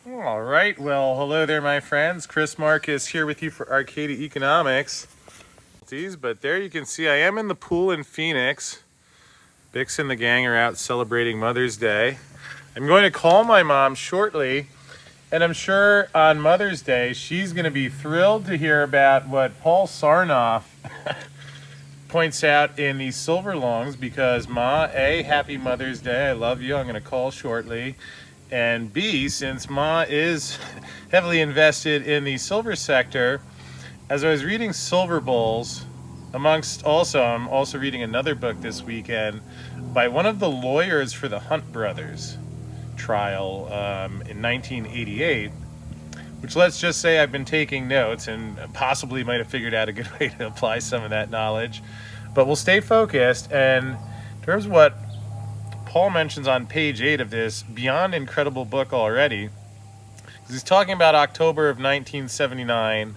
All right. Well, hello there, my friends. Chris Marcus here with you for Arcadia Economics. But there you can see I am in the pool in Phoenix. Bix and the gang are out celebrating Mother's Day. I'm going to call my mom shortly, and I'm sure on Mother's Day she's going to be thrilled to hear about what Paul Sarnoff points out in these silver longs because Ma, A, happy Mother's Day. I love you. I'm going to call shortly. And B, since Ma is heavily invested in the silver sector, as I was reading Silver Bulls, I'm also reading another book this weekend by one of the lawyers for the Hunt brothers trial in 1988, which let's just say I've been taking notes and possibly might have figured out a good way to apply some of that knowledge. But we'll stay focused. And in terms of what Paul mentions on page 8 of this beyond incredible book already, he's talking about October of 1979.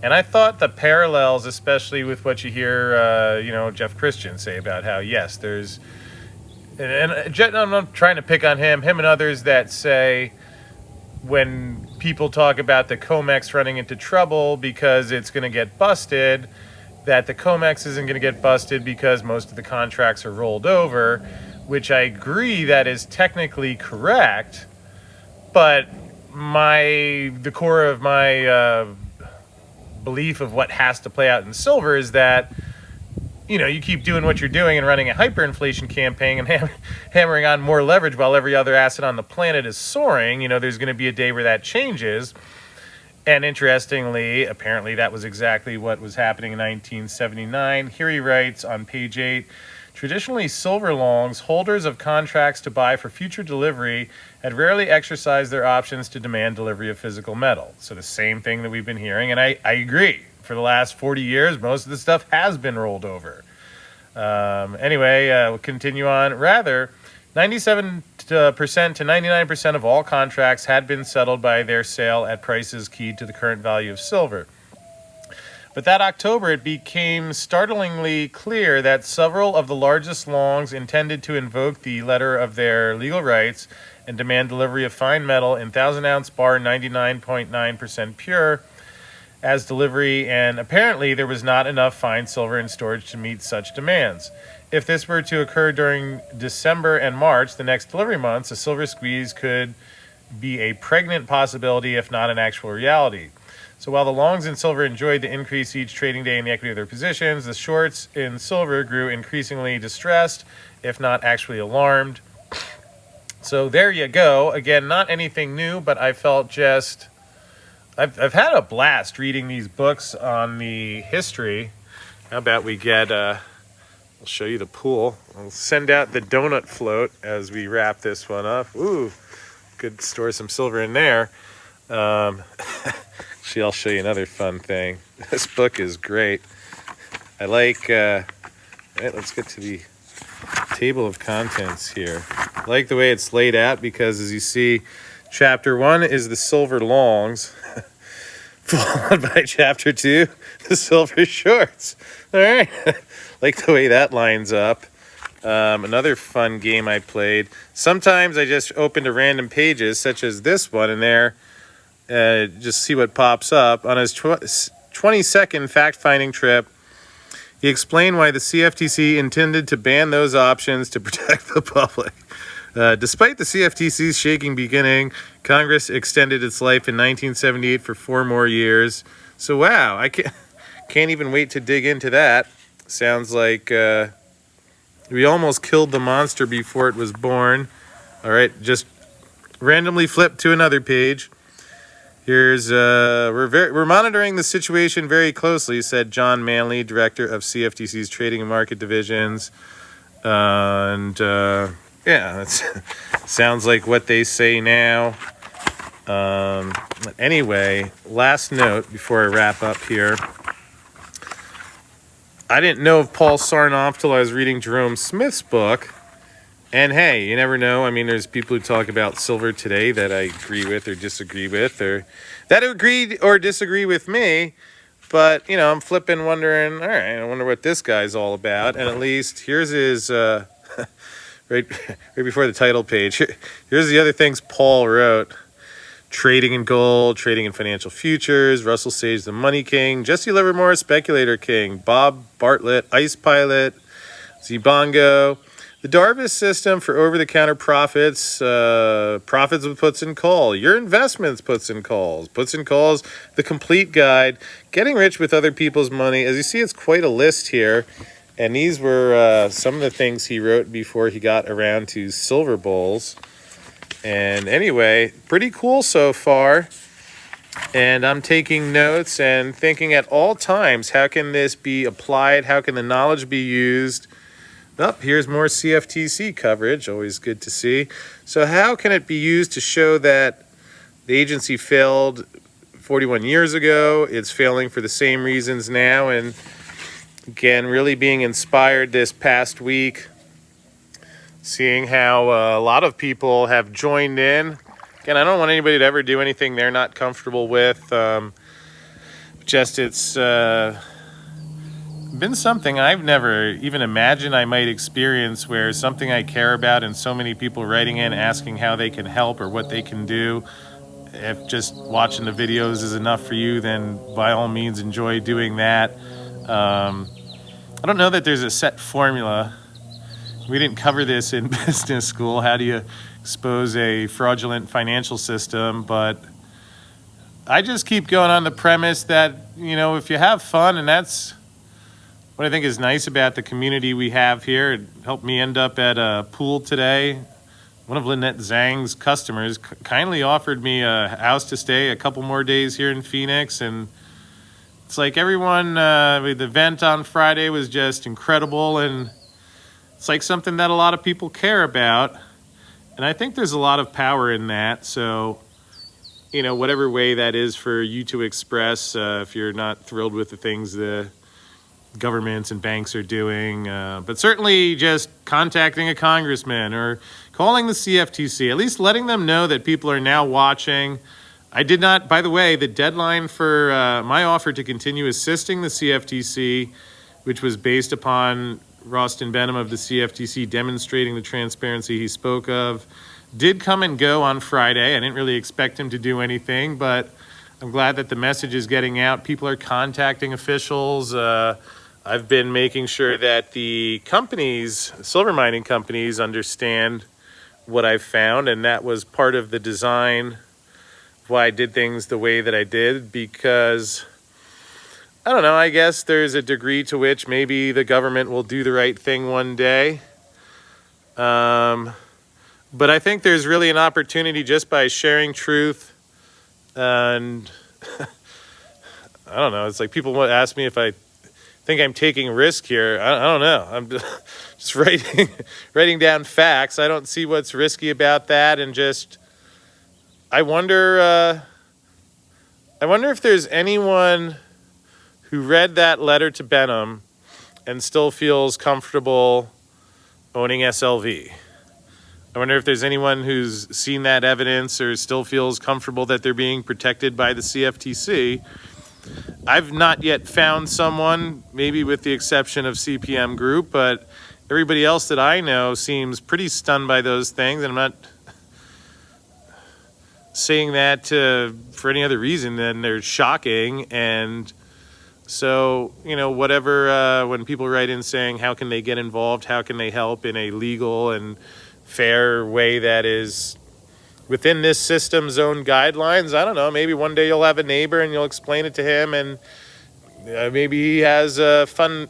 And I thought the parallels, especially with what you hear, Jeff Christian say about how, yes, there's, and I'm not trying to pick on him and others that say when people talk about the COMEX running into trouble because it's going to get busted, that the COMEX isn't going to get busted because most of the contracts are rolled over, which I agree that is technically correct, but the core of my belief of what has to play out in silver is that, you keep doing what you're doing and running a hyperinflation campaign and hammering on more leverage while every other asset on the planet is soaring. There's going to be a day where that changes. And interestingly, apparently that was exactly what was happening in 1979. Here he writes on page 8, traditionally silver longs, holders of contracts to buy for future delivery, had rarely exercised their options to demand delivery of physical metal. So the same thing that we've been hearing, and I agree. For the last 40 years, most of the stuff has been rolled over. We'll continue on. Rather, 97% to 99% of all contracts had been settled by their sale at prices keyed to the current value of silver. But that October, it became startlingly clear that several of the largest longs intended to invoke the letter of their legal rights and demand delivery of fine metal in 1,000-ounce bar 99.9% pure as delivery, and apparently there was not enough fine silver in storage to meet such demands. If this were to occur during December and March, the next delivery months, a silver squeeze could be a pregnant possibility, if not an actual reality. So while the longs in silver enjoyed the increase each trading day in the equity of their positions, the shorts in silver grew increasingly distressed, if not actually alarmed. So there you go. Again, not anything new, but I felt I've had a blast reading these books on the history. How about we get, I'll show you the pool. I'll send out the donut float as we wrap this one up. Ooh, could store some silver in there. Actually, I'll show you another fun thing. This book is great. I like, right, let's get to the table of contents here. I like the way it's laid out because, as you see, Chapter 1 is the silver longs, followed by Chapter 2, the silver shorts. All right. Like the way that lines up. Another fun game I played. Sometimes I just open to random pages, such as this one, and there, just see what pops up. On his 22nd fact-finding trip, he explained why the CFTC intended to ban those options to protect the public. Despite the CFTC's shaking beginning, Congress extended its life in 1978 for 4 more years. So, wow, I can't even wait to dig into that. Sounds like we almost killed the monster before it was born. All right, just randomly flip to another page. Here's we're monitoring the situation very closely, said John Manley, director of CFTC's Trading and Market Divisions. Yeah, that sounds like what they say now. Anyway, last note before I wrap up here. I didn't know of Paul Sarnoff till I was reading Jerome Smith's book. And hey, you never know. I mean, there's people who talk about silver today that I agree with or disagree with, or that agree or disagree with me. But, I'm flipping, wondering, all right, I wonder what this guy's all about. And at least here's his... right before the title page. Here's the other things Paul wrote. trading in gold, trading in financial futures. Russell Sage, the Money King. Jesse Livermore, Speculator King. Bob Bartlett, Ice Pilot. Zbongo. The Darvis system for over-the-counter profits, profits with puts and calls. Your investments puts and calls. Puts and calls, the complete guide. Getting rich with other people's money. As you see, it's quite a list here. And these were some of the things he wrote before he got around to silver bowls. And anyway, pretty cool so far. And I'm taking notes and thinking at all times, how can this be applied? How can the knowledge be used? Oh, here's more CFTC coverage, always good to see. So how can it be used to show that the agency failed 41 years ago? It's failing for the same reasons now. And again, really being inspired this past week, seeing how a lot of people have joined in. Again, I don't want anybody to ever do anything they're not comfortable with. It's been something I've never even imagined I might experience, where something I care about and so many people writing in asking how they can help or what they can do. If just watching the videos is enough for you, then by all means enjoy doing that. I don't know that there's a set formula. We didn't cover this in business school. How do you expose a fraudulent financial system? But I just keep going on the premise that, if you have fun, and that's what I think is nice about the community we have here. It helped me end up at a pool today. One of Lynette Zhang's customers kindly offered me a house to stay a couple more days here in Phoenix. And it's like everyone, the event on Friday was just incredible. And it's like something that a lot of people care about. And I think there's a lot of power in that. So, whatever way that is for you to express, if you're not thrilled with the things the governments and banks are doing, but certainly just contacting a congressman or calling the CFTC, at least letting them know that people are now watching. I did not, by the way, the deadline for my offer to continue assisting the CFTC, which was based upon Ralston Benham of the CFTC demonstrating the transparency he spoke of, did come and go on Friday. I didn't really expect him to do anything, but I'm glad that the message is getting out. People are contacting officials. I've been making sure that the companies, silver mining companies, understand what I've found, and that was part of the design of why I did things the way that I did, because I don't know, I guess there's a degree to which maybe the government will do the right thing one day. But I think there's really an opportunity just by sharing truth. And I don't know, it's like people ask me if I think I'm taking a risk here. I don't know. I'm just writing down facts. I don't see what's risky about that. And just, I wonder if there's anyone who read that letter to Benham and still feels comfortable owning SLV. I wonder if there's anyone who's seen that evidence or still feels comfortable that they're being protected by the CFTC. I've not yet found someone, maybe with the exception of CPM Group, but everybody else that I know seems pretty stunned by those things. And I'm not saying that for any other reason than they're shocking. And so, whatever, when people write in saying, how can they get involved? How can they help in a legal and fair way that is within this system's own guidelines? I don't know. Maybe one day you'll have a neighbor and you'll explain it to him, and maybe he has a fund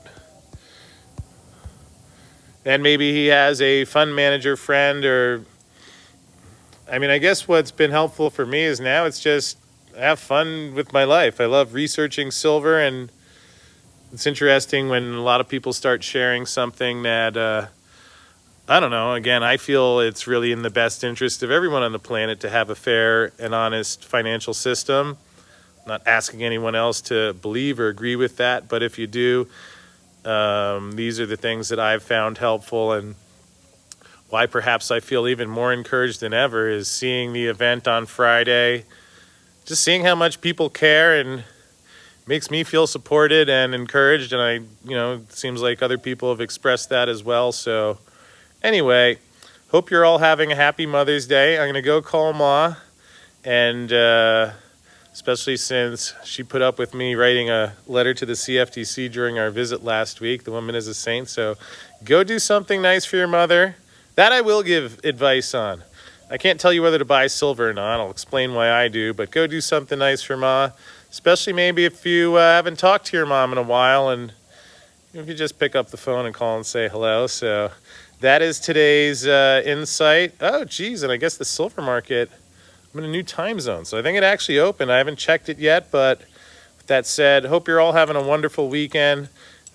manager friend, or I guess what's been helpful for me is now it's just have fun with my life. I love researching silver, and it's interesting when a lot of people start sharing something that I don't know. Again, I feel it's really in the best interest of everyone on the planet to have a fair and honest financial system. I'm not asking anyone else to believe or agree with that, but if you do, these are the things that I've found helpful, and why perhaps I feel even more encouraged than ever is seeing the event on Friday, just seeing how much people care, and makes me feel supported and encouraged, and it seems like other people have expressed that as well. So anyway, hope you're all having a happy Mother's Day. I'm going to go call Ma and especially since she put up with me writing a letter to the CFTC during our visit last week. The woman is a saint, so go do something nice for your mother. That I will give advice on. I can't tell you whether to buy silver or not. I'll explain why I do, but go do something nice for Ma, especially maybe if you haven't talked to your mom in a while, and if you just pick up the phone and call and say hello. So that is today's insight. Oh, geez, and I guess the silver market, I'm in a new time zone, so I think it actually opened. I haven't checked it yet, but with that said, hope you're all having a wonderful weekend.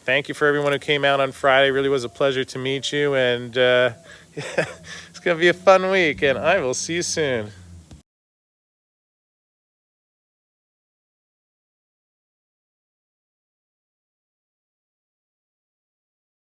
Thank you for everyone who came out on Friday. It really was a pleasure to meet you, and it's going to be a fun week, and I will see you soon.